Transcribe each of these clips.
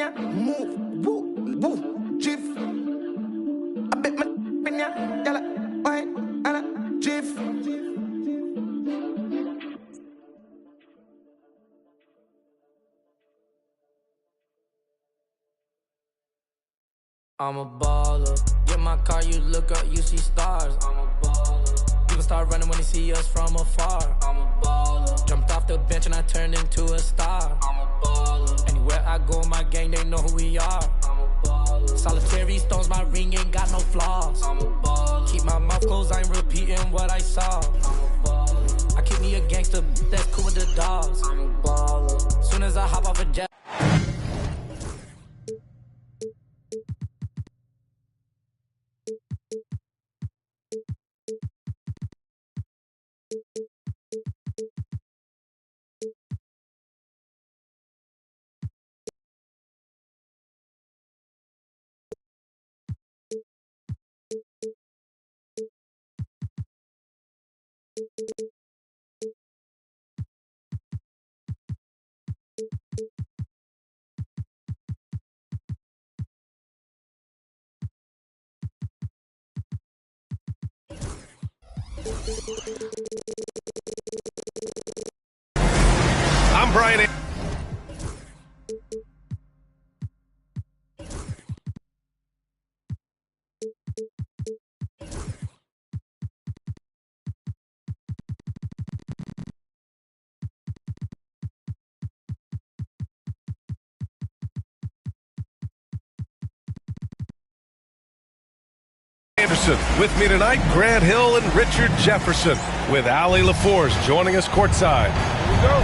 ya, move, woo, woo, jiff. I bet my in ya, yalla, why, ala, jiff. I'm a baller. Get my car, you look up, you see stars. I'm a baller. People start running when they see us from afar. I'm a baller. Jumped off the bench and I turned into a star. I'm a baller. Anywhere I go, my gang, they know who we are. I'm a baller. Solitary stones, my ring ain't got no flaws. I'm a baller. Keep my mouth closed, I ain't repeating what I saw. I'm a baller. I keep me a gangster, that's cool with the dogs. I'm a baller. Soon as I hop off a jet. I'm Brian. Anderson. With me tonight, Grant Hill and Richard Jefferson, with Allie LaForce joining us courtside. Here we go.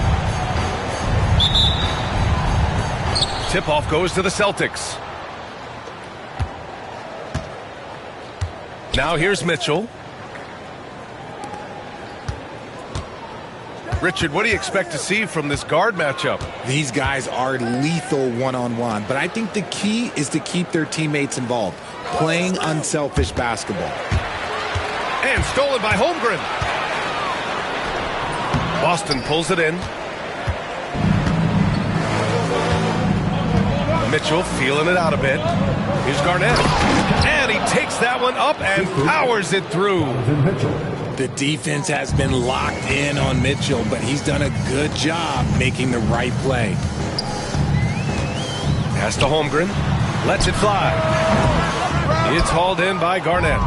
Tip-off goes to the Celtics. Now here's Mitchell. Richard, what do you expect to see from this guard matchup? These guys are lethal one-on-one, but I think the key is to keep their teammates involved, playing unselfish basketball. And stolen by Holmgren. Boston pulls it in. Mitchell feeling it out a bit. Here's Garnett. And he takes that one up and powers it through. The defense has been locked in on Mitchell, but he's done a good job making the right play. Pass to Holmgren. Lets it fly. It's hauled in by Garnett.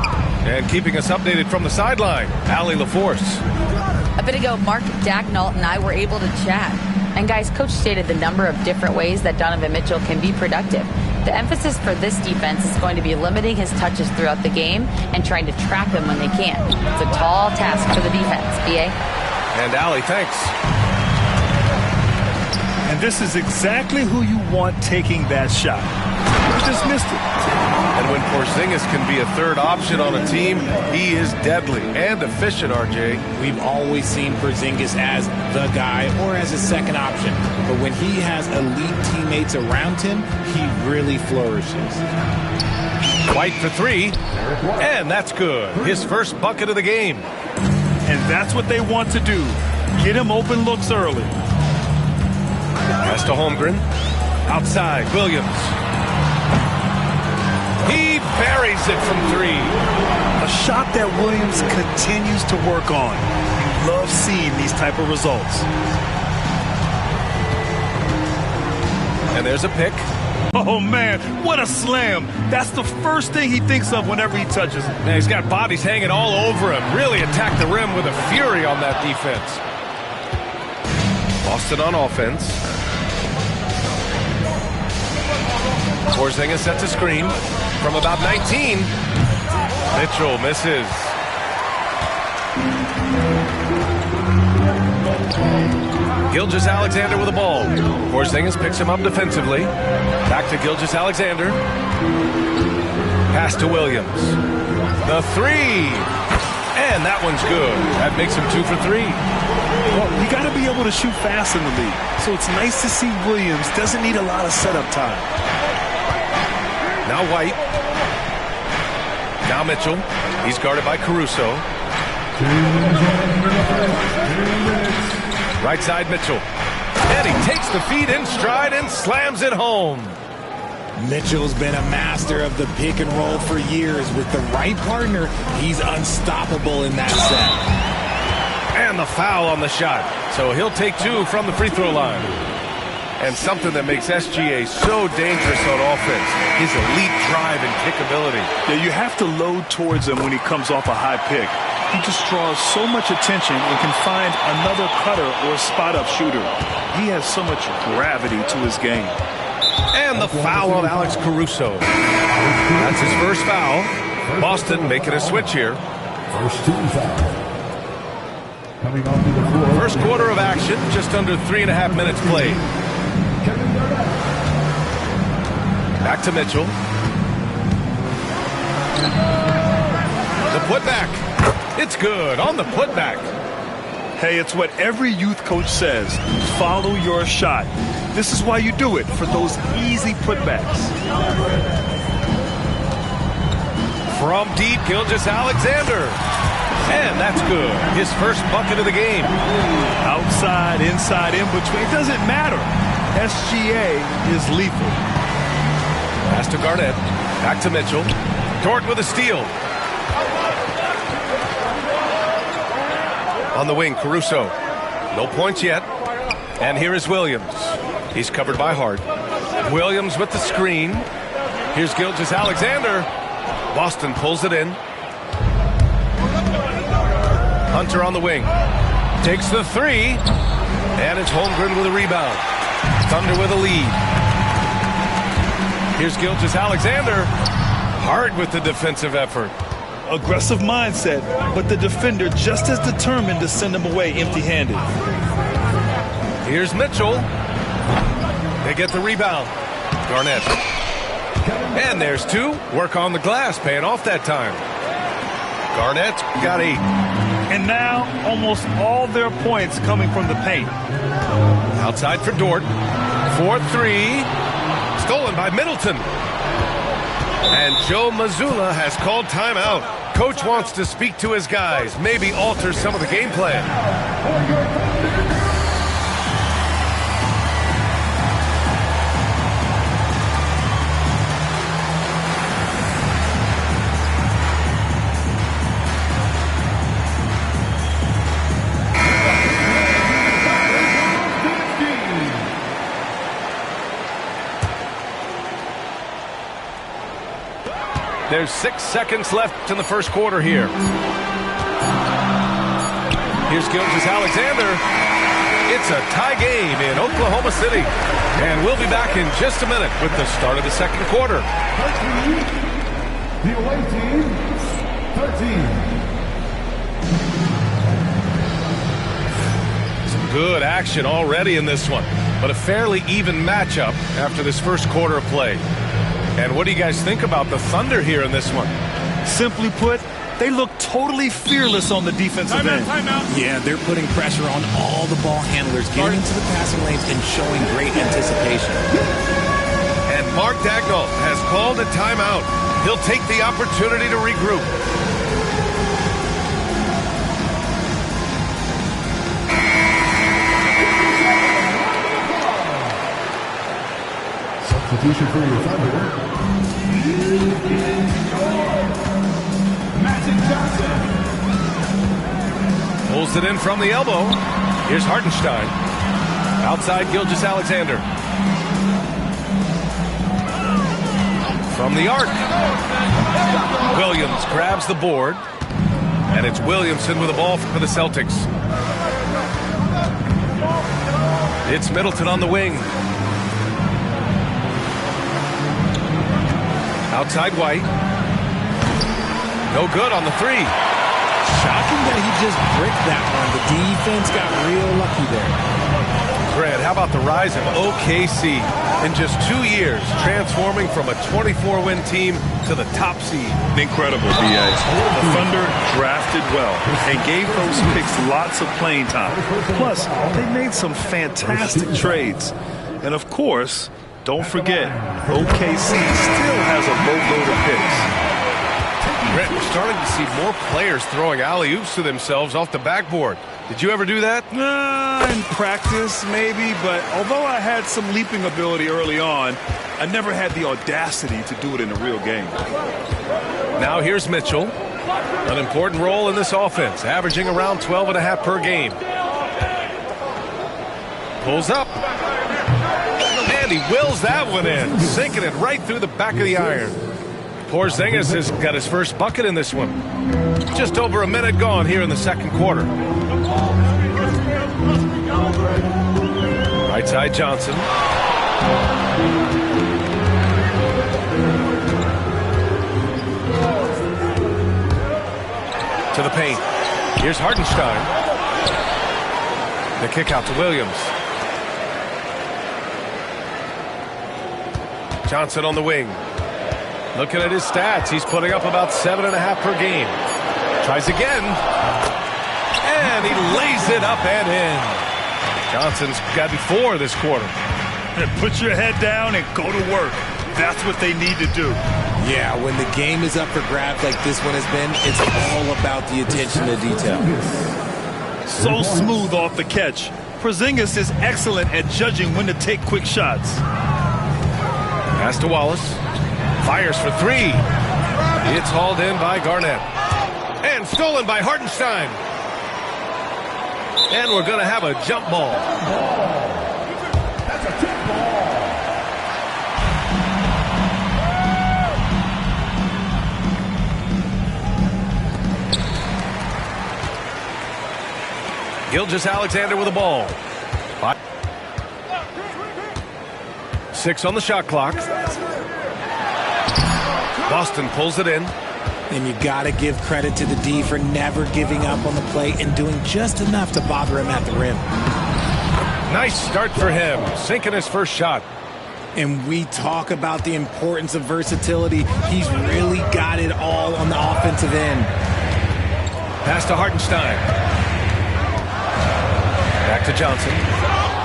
And keeping us updated from the sideline, Allie LaForce. A bit ago, Mark Dacknault and I were able to chat. And guys, Coach stated the number of different ways that Donovan Mitchell can be productive. The emphasis for this defense is going to be limiting his touches throughout the game and trying to trap him when they can. It's a tall task for the defense, B.A. And Allie, thanks. And this is exactly who you want taking that shot. He just missed it. And when Porzingis can be a third option on a team, he is deadly and efficient, RJ. We've always seen Porzingis as the guy or as a second option. But when he has elite teammates around him, he really flourishes. White for three, and that's good. His first bucket of the game. And that's what they want to do. Get him open looks early. Pass to Holmgren. Outside, Williams. He buries it from three. A shot that Williams continues to work on. You love seeing these type of results. And there's a pick. Oh, man, what a slam. That's the first thing he thinks of whenever he touches it. Man, he's got bodies hanging all over him. Really attacked the rim with a fury on that defense. Boston on offense. Porzingis sets a screen from about 19. Mitchell misses. Gilgeous-Alexander with the ball. Porzingis picks him up defensively. Back to Gilgeous-Alexander. Pass to Williams. The three. And that one's good. That makes him 2 for 3. Well, you got to be able to shoot fast in the league. So it's nice to see Williams doesn't need a lot of setup time. Now White. Now Mitchell. He's guarded by Caruso. Right side Mitchell. And he takes the feed in stride and slams it home. Mitchell's been a master of the pick and roll for years. With the right partner, he's unstoppable in that set. And the foul on the shot. So he'll take 2 from the free throw line. And something that makes SGA so dangerous on offense, his elite drive and kick ability. Yeah, you have to load towards him when he comes off a high pick. He just draws so much attention and can find another cutter or spot-up shooter. He has so much gravity to his game. And the foul on Alex Caruso. That's his first foul. Boston making a switch here. First team foul. Coming onto the floor. First quarter of action, just under 3.5 minutes played. Back to Mitchell. The putback. It's good on the putback. Hey, it's what every youth coach says. Follow your shot. This is why you do it, for those easy putbacks. From deep, Gilgeous-Alexander. And that's good. His first bucket of the game. Outside, inside, in between. It doesn't matter. SGA is lethal. Pass to Garnett. Back to Mitchell. Dort with a steal. On the wing, Caruso. No points yet. And here is Williams. He's covered by Hart. Williams with the screen. Here's Gilgeous-Alexander. Boston pulls it in. Hunter on the wing. Takes the 3. And it's Holmgren with a rebound. Thunder with a lead. Here's Gilgeous-Alexander. Hart with the defensive effort. Aggressive mindset, but the defender just as determined to send him away empty-handed. Here's Mitchell. They get the rebound. Garnett. And there's 2. Work on the glass, paying off that time. Garnett got 8. And now, almost all their points coming from the paint. Outside for Dort. 4-3. Stolen by Middleton. And Joe Mazzulla has called timeout. Coach wants to speak to his guys, maybe alter some of the game plan. There's 6 seconds left in the first quarter here. Here's Gilgeous-Alexander. It's a tie game in Oklahoma City. And we'll be back in just a minute with the start of the second quarter. The away team, 13. Some good action already in this one, but a fairly even matchup after this first quarter of play. And what do you guys think about the Thunder here in this one? Simply put, they look totally fearless on the defensive end. Yeah, they're putting pressure on all the ball handlers, getting into the passing lanes and showing great anticipation. And Mark Daigneault has called a timeout. He'll take the opportunity to regroup. Substitution for your Thunder. Pulls it in from the elbow. Here's Hartenstein. Outside Gilgeous-Alexander. From the arc. Williams grabs the board. And it's Williamson with the ball for the Celtics. It's Middleton on the wing. Outside White. No good on the 3. Shocking that he just bricked that one. The defense got real lucky there. Fred, how about the rise of OKC in just 2 years, transforming from a 24-win team to the top seed? Incredible, B.A. The Thunder drafted well and gave those picks lots of playing time. Plus, they made some fantastic trades. And of course, don't forget, OKC still has a boatload of picks. Rich starting to see more players throwing alley-oops to themselves off the backboard. Did you ever do that? In practice, maybe, but although I had some leaping ability early on, I never had the audacity to do it in a real game. Now here's Mitchell. An important role in this offense, averaging around 12.5 per game. Pulls up. And he wills that one in, sinking it right through the back of the iron. Porzingis has got his first bucket in this one. Just over a minute gone here in the second quarter. Right side Johnson. To the paint. Here's Hartenstein. The kick out to Williams. Johnson on the wing. Looking at his stats, he's putting up about 7.5 per game. Tries again. And he lays it up and in. Johnson's got 4 this quarter. Put your head down and go to work. That's what they need to do. Yeah, when the game is up for grabs like this one has been, it's all about the attention to detail. So smooth off the catch. Porzingis is excellent at judging when to take quick shots. Pass to Wallace. Fires for 3. It's hauled in by Garnett. And stolen by Hartenstein. And we're going to have a jump ball. That's a tip ball. Gilgeous-Alexander with the ball. 6 on the shot clock. Boston pulls it in. And you got to give credit to the D for never giving up on the play and doing just enough to bother him at the rim. Nice start for him, sinking his first shot. And we talk about the importance of versatility. He's really got it all on the offensive end. Pass to Hartenstein. Back to Johnson.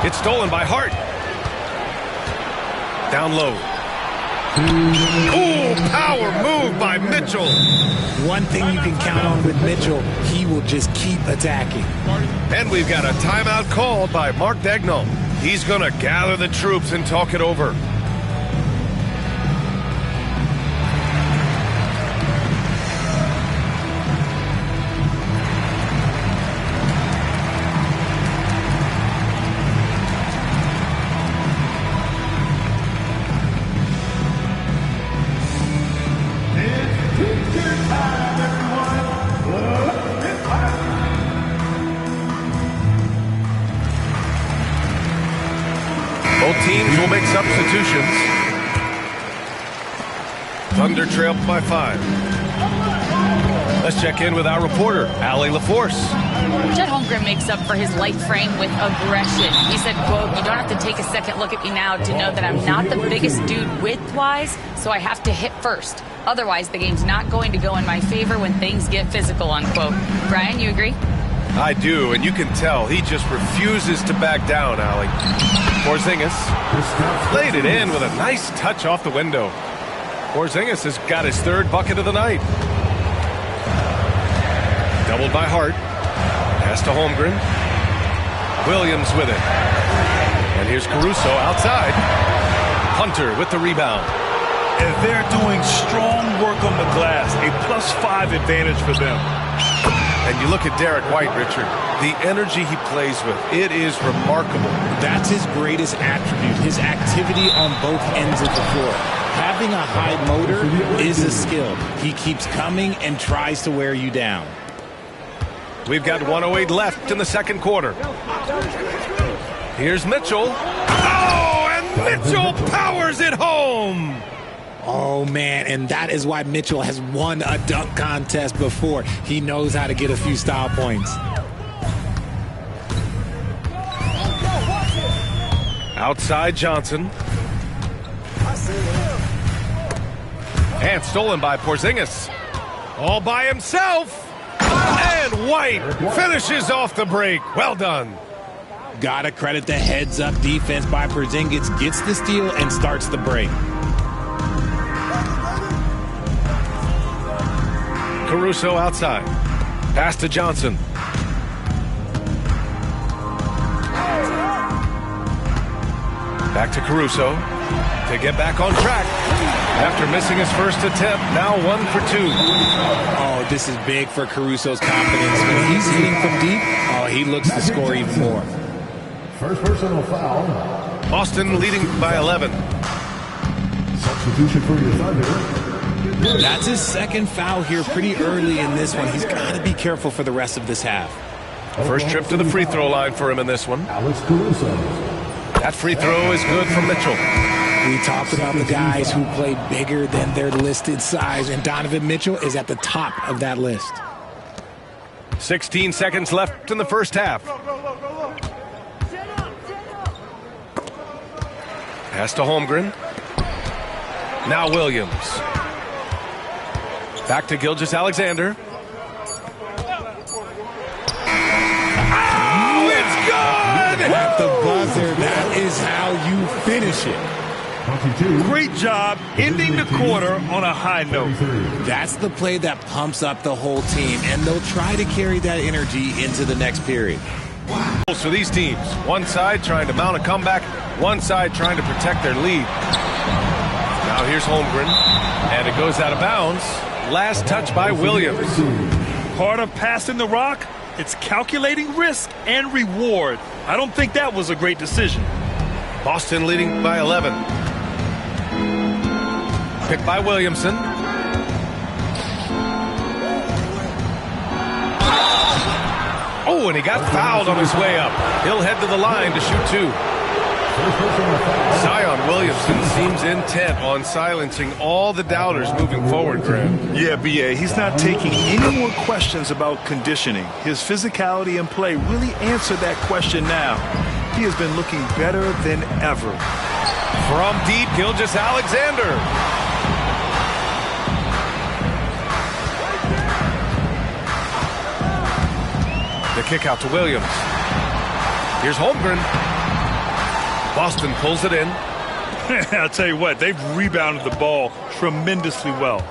It's stolen by Hart. Down low. Ooh, power move by Mitchell. One thing you can count on with Mitchell, he will just keep attacking. And we've got a timeout called by Mark Daigneault. He's going to gather the troops and talk it over. Both teams will make substitutions. Thunder trail by 5. Let's check in with our reporter, Allie LaForce. Chet Holmgren makes up for his light frame with aggression. He said, quote, "You don't have to take a second look at me now to know that I'm not the biggest dude width-wise, so I have to hit first. Otherwise, the game's not going to go in my favor when things get physical," unquote. Brian, you agree? I do, and you can tell he just refuses to back down, Allie. Porzingis laid it in with a nice touch off the window. Porzingis has got his 3rd bucket of the night. Doubled by Hart. Pass to Holmgren. Williams with it. And here's Caruso outside. Hunter with the rebound. And they're doing strong work on the glass. A +5 advantage for them. And you look at Derek White, Richard, the energy he plays with, it is remarkable. That's his greatest attribute, his activity on both ends of the floor. Having a high motor is a skill. He keeps coming and tries to wear you down. We've got 1:08 left in the second quarter. Here's Mitchell. Oh, and Mitchell powers it home. Oh, man, and that is why Mitchell has won a dunk contest before. He knows how to get a few style points. Outside Johnson. And stolen by Porzingis. All by himself. And White finishes off the break. Well done. Gotta credit the heads-up defense by Porzingis. Gets the steal and starts the break. Caruso outside. Pass to Johnson. Back to Caruso to get back on track. After missing his first attempt, now 1 for 2. Oh, this is big for Caruso's confidence. When he's hitting from deep, he looks to score even more. First personal foul. Boston leading by 11. Substitution for your Thunder. That's his second foul here pretty early in this one. He's got to be careful for the rest of this half. First trip to the free throw line for him in this one. Alex Caruso. That free throw is good from Mitchell. We talked about the guys who played bigger than their listed size, and Donovan Mitchell is at the top of that list. 16 seconds left in the first half. Pass to Holmgren. Now Williams. Back to Gilgeous-Alexander. Oh, it's good! At the buzzer, that is how you finish it. Great job ending the quarter on a high note. That's the play that pumps up the whole team, and they'll try to carry that energy into the next period. For these teams, one side trying to mount a comeback, one side trying to protect their lead. Now here's Holmgren, and it goes out of bounds. Last touch by Williams. Part of passing the rock, it's calculating risk and reward. I don't think that was a great decision. Boston leading by 11. Picked by Williamson. Oh, and he got fouled on his way up. He'll head to the line to shoot 2. Zion Williamson seems intent on silencing all the doubters moving forward, Graham. Yeah, B.A., he's not taking any more questions about conditioning. His physicality and play really answered that question now. He has been looking better than ever. From deep, Gilgeous-Alexander. The kick out to Williams. Here's Holmgren. Boston pulls it in. I'll tell you what, they've rebounded the ball tremendously well.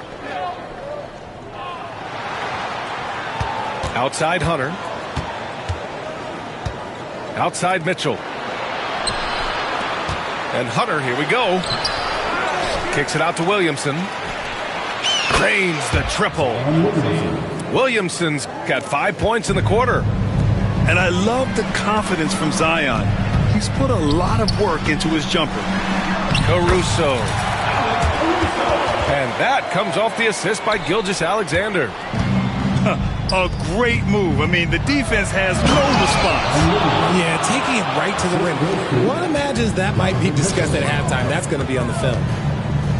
Outside Hunter. Outside Mitchell. And Hunter, here we go. Kicks it out to Williamson. Drains the triple. Williamson's got 5 points in the quarter. And I love the confidence from Zion. He's put a lot of work into his jumper. Caruso. And that comes off the assist by Gilgeous-Alexander. A great move. I mean, the defense has no response. Yeah, taking it right to the rim. One imagines that might be discussed at halftime. That's going to be on the film.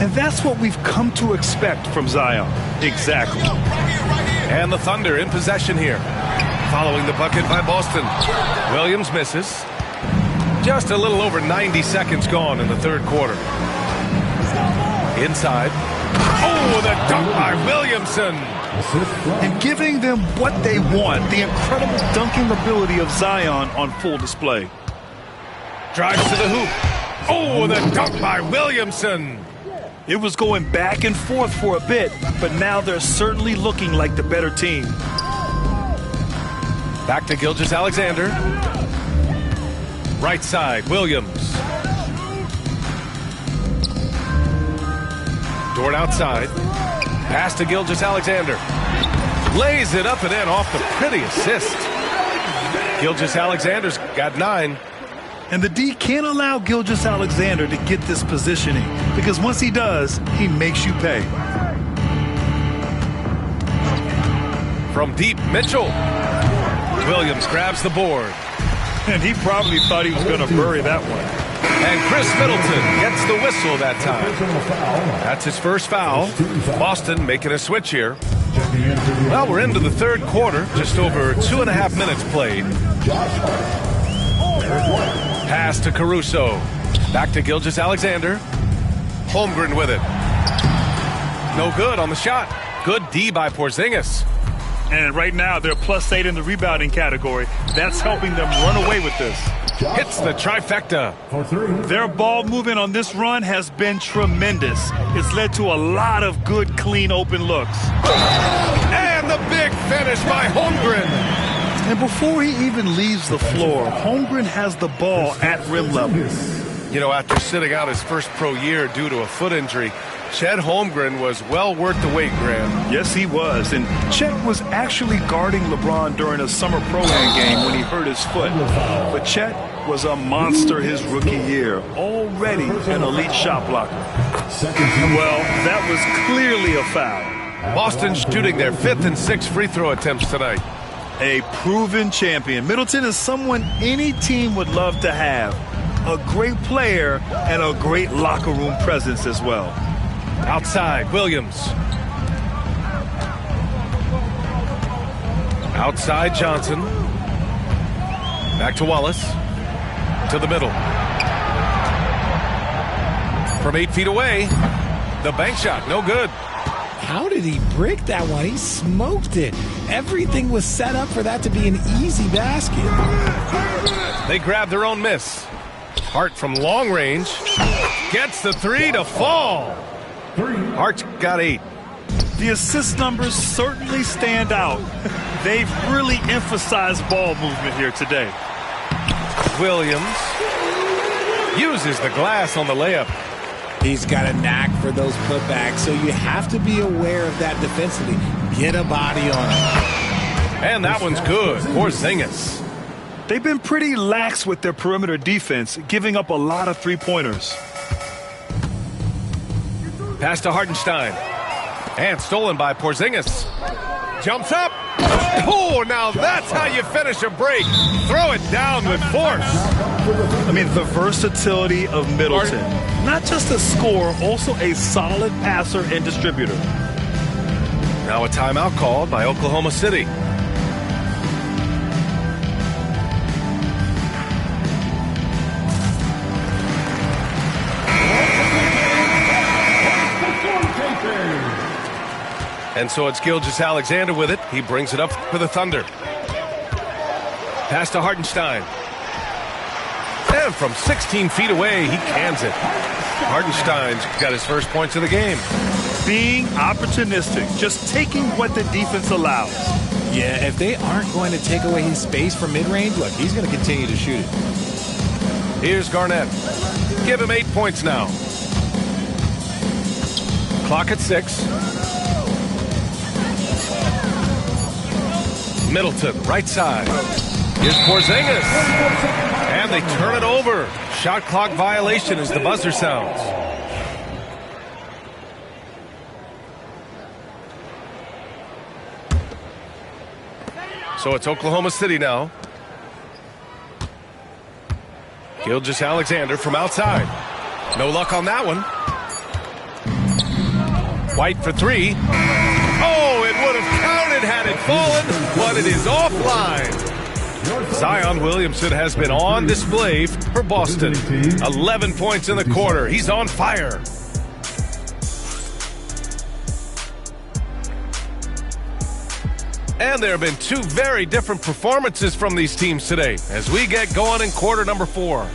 And that's what we've come to expect from Zion. Exactly. And the Thunder in possession here. Following the bucket by Boston. Williams misses. Just a little over 90 seconds gone in the third quarter. Inside. Oh, the dunk by Williamson. And giving them what they want. The incredible dunking ability of Zion on full display. Drives to the hoop. Oh, the dunk by Williamson. It was going back and forth for a bit, but now they're certainly looking like the better team. Back to Gilgeous-Alexander. Right side, Williams. Dort outside. Pass to Gilgeous-Alexander. Lays it up and in off the pretty assist. Gilgeous-Alexander's got 9. And the D can't allow Gilgeous-Alexander to get this positioning, because once he does, he makes you pay. From deep, Mitchell. Williams grabs the board. And he probably thought he was going to bury that one. And Chris Middleton gets the whistle that time. That's his first foul. Boston making a switch here. Well, we're into the third quarter. Just over 2.5 minutes played. Pass to Caruso. Back to Gilgeous-Alexander. Holmgren with it. No good on the shot. Good D by Porzingis. And right now, they're +8 in the rebounding category. That's helping them run away with this. Hits the trifecta. Their ball movement on this run has been tremendous. It's led to a lot of good, clean, open looks. And And the big finish by Holmgren. And before he even leaves the floor, Holmgren has the ball at rim level. You know, after sitting out his first pro year due to a foot injury, Chet Holmgren was well worth the wait, Graham. Yes, he was. And Chet was actually guarding LeBron during a summer pro-am game when he hurt his foot. But Chet was a monster his rookie year, already an elite shot blocker. Well, that was clearly a foul. Boston shooting their 5th and 6th free throw attempts tonight. A proven champion. Middleton is someone any team would love to have. A great player and a great locker room presence as well. Outside, Williams. Outside, Johnson. Back to Wallace. To the middle. From 8 feet away. The bank shot, no good. How did he break that one? He smoked it. Everything was set up for that to be an easy basket. They grab their own miss. Hart from long range. Gets the 3 to fall. Hart's got 8. The assist numbers certainly stand out. They've really emphasized ball movement here today. Williams uses the glass on the layup. He's got a knack for those putbacks, so you have to be aware of that defensively. Get a body on him. And that one's good. Porzingis. They've been pretty lax with their perimeter defense, giving up a lot of three-pointers. Pass to Hartenstein. And stolen by Porzingis. Jumps up. Oh, now that's how you finish a break. Throw it down with force. I mean, the versatility of Middleton. Not just a scorer, also a solid passer and distributor. Now a timeout called by Oklahoma City. And so it's Gilgeous-Alexander with it. He brings it up for the Thunder. Pass to Hartenstein. And from 16 feet away, he cans it. Hartenstein's got his first points of the game. Being opportunistic, just taking what the defense allows. Yeah, if they aren't going to take away his space from mid-range, look, he's going to continue to shoot it. Here's Garnett. Give him 8 points now. Clock at 6. Middleton, right side. Here's Porzingis. And they turn it over. Shot clock violation as the buzzer sounds. So it's Oklahoma City now. Gilgeous-Alexander from outside. No luck on that one. White for 3. Oh, it would have counted had it fallen, but it is offline. Zion Williamson has been on display for Boston. 11 points in the quarter. He's on fire. And there have been 2 very different performances from these teams today as we get going in quarter number 4.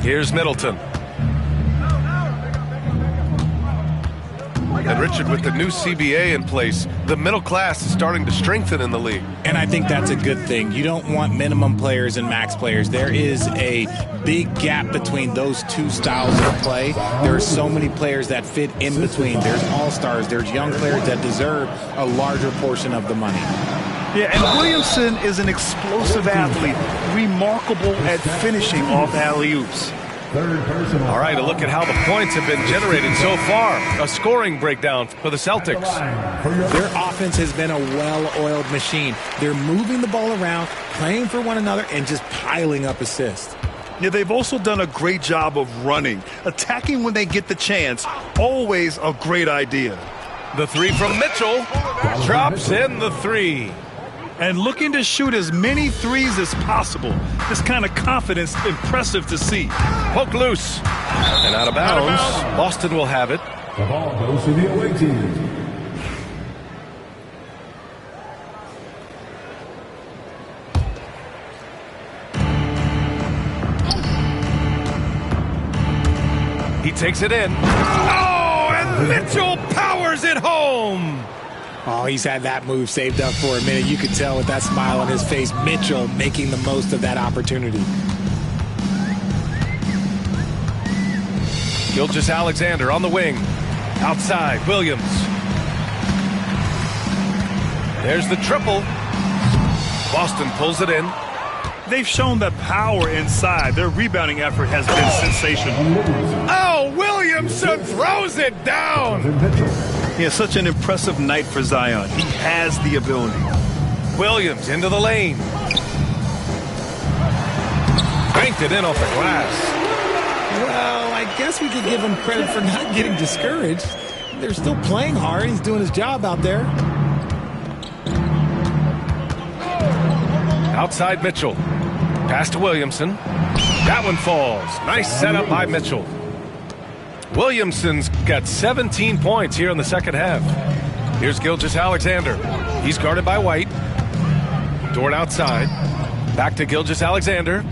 Here's Middleton. And Richard, with the new CBA in place, the middle class is starting to strengthen in the league. And I think that's a good thing. You don't want minimum players and max players. There is a big gap between those two styles of play. There are so many players that fit in between. There's all-stars. There's young players that deserve a larger portion of the money. Yeah, and Williamson is an explosive athlete, remarkable at finishing off alley-oops. All right, a look at how the points have been generated so far. A scoring breakdown for the Celtics. Their offense has been a well-oiled machine. They're moving the ball around, playing for one another, and just piling up assists. Yeah, they've also done a great job of running, attacking when they get the chance. Always a great idea. The 3 from Mitchell drops in the 3. And looking to shoot as many threes as possible. This kind of confidence, impressive to see. Poke loose. And out of bounds. Boston will have it. The ball goes to the away team. He takes it in. Oh, and Mitchell powers it home. Oh, he's had that move saved up for a minute. You could tell with that smile on his face, Mitchell making the most of that opportunity. Gilgeous-Alexander on the wing. Outside, Williams. There's the triple. Boston pulls it in. They've shown that power inside. Their rebounding effort has been sensational. Oh, Williamson throws it down. He has such an impressive night for Zion. He has the ability. Williams into the lane. Banked it in off the glass. Well, I guess we could give him credit for not getting discouraged. They're still playing hard. He's doing his job out there. Outside Mitchell. Pass to Williamson. That one falls. Nice setup by Mitchell. Williamson's got 17 points here in the second half. Here's Gilgeous-Alexander. He's guarded by White. Dort outside. Back to Gilgeous-Alexander.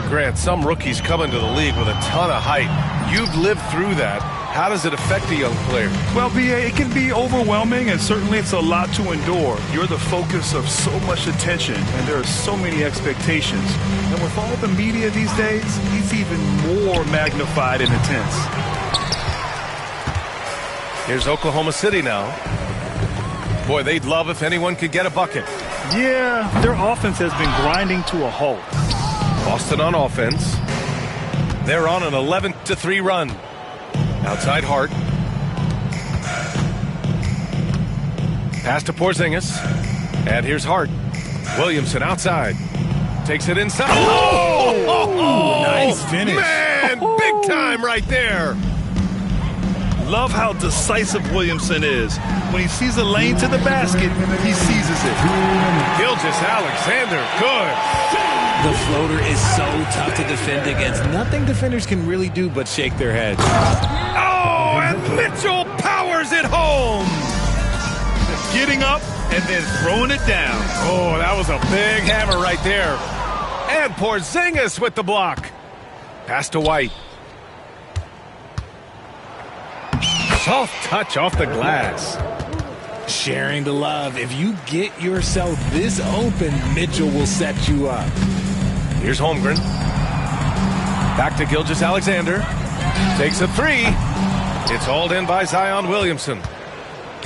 Grant, some rookies come into the league with a ton of height. You've lived through that. How does it affect a young player? Well, B.A., it can be overwhelming, and certainly it's a lot to endure. You're the focus of so much attention, and there are so many expectations. And with all the media these days, it's even more magnified and intense. Here's Oklahoma City now. Boy, they'd love if anyone could get a bucket. Yeah, their offense has been grinding to a halt. Boston on offense. They're on an 11-3 run. Outside Hart. Pass to Porzingis. And here's Hart. Williamson outside. Takes it inside. Oh! Nice finish. Man, big time right there. Love how decisive Williamson is. When he sees a lane to the basket, he seizes it. Gilgeous-Alexander, good. The floater is so tough to defend against. Nothing defenders can really do but shake their heads. Oh, and Mitchell powers it home. Getting up and then throwing it down. Oh, that was a big hammer right there. And Porzingis with the block. Pass to White. Soft touch off the glass. Sharing the love. If you get yourself this open, Mitchell will set you up. Here's Holmgren. Back to Gilgeous-Alexander. Takes a three. It's hauled in by Zion Williamson.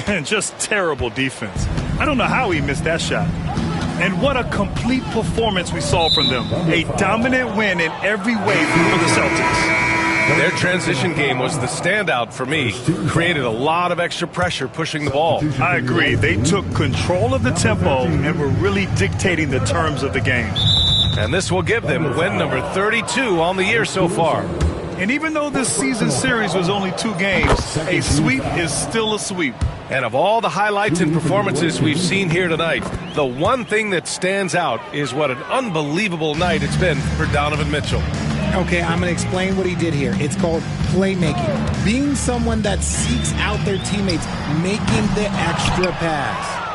And just terrible defense. I don't know how he missed that shot. And what a complete performance we saw from them. A dominant win in every way for the Celtics. Their transition game was the standout for me. Created a lot of extra pressure pushing the ball. I agree. They took control of the tempo and were really dictating the terms of the game. And this will give them win number 32 on the year so far. And even though this season series was only 2 games, a sweep is still a sweep. And of all the highlights and performances we've seen here tonight, the one thing that stands out is what an unbelievable night it's been for Donovan Mitchell. Okay, I'm going to explain what he did here. It's called playmaking. Being someone that seeks out their teammates, making the extra pass.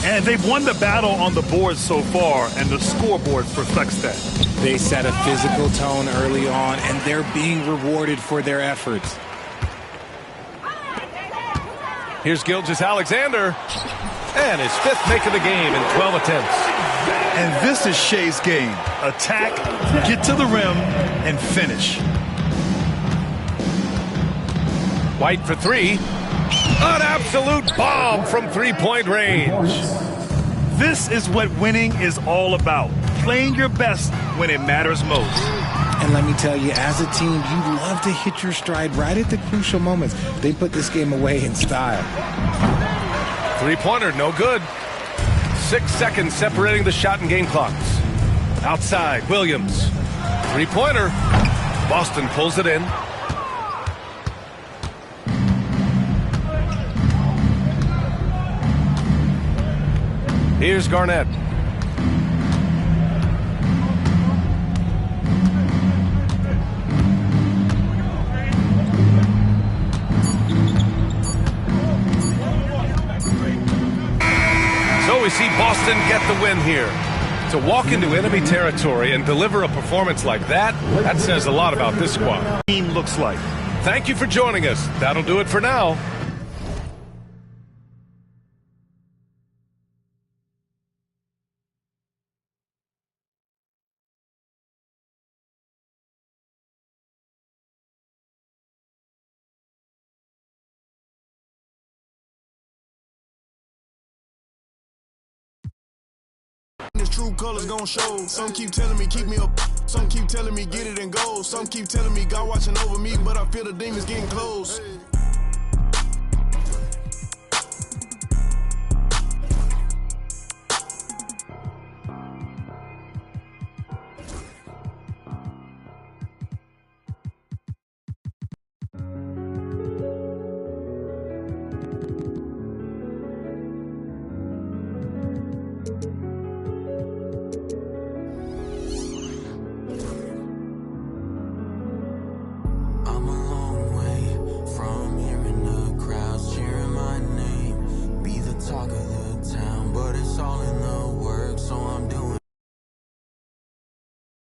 And they've won the battle on the board so far, and the scoreboard reflects that. They set a physical tone early on, and they're being rewarded for their efforts. Here's Gilgeous-Alexander, and his 5th make of the game in 12 attempts. And this is Shea's game. Attack, get to the rim, and finish. White for 3. An absolute bomb from three-point range. This is what winning is all about. Playing your best when it matters most. And let me tell you, as a team, you love to hit your stride right at the crucial moments. They put this game away in style. Three-pointer, no good. 6 seconds separating the shot and game clocks. Outside, Williams. Three-pointer. Boston pulls it in. Here's Garnett. So we see Boston get the win here. To walk into enemy territory and deliver a performance like that says a lot about this squad. Team looks like. Thank you for joining us. That'll do it for now. His true colors gon' show. Some keep telling me keep me up. Some keep telling me get it and go. Some keep telling me God watching over me, but I feel the demons getting close.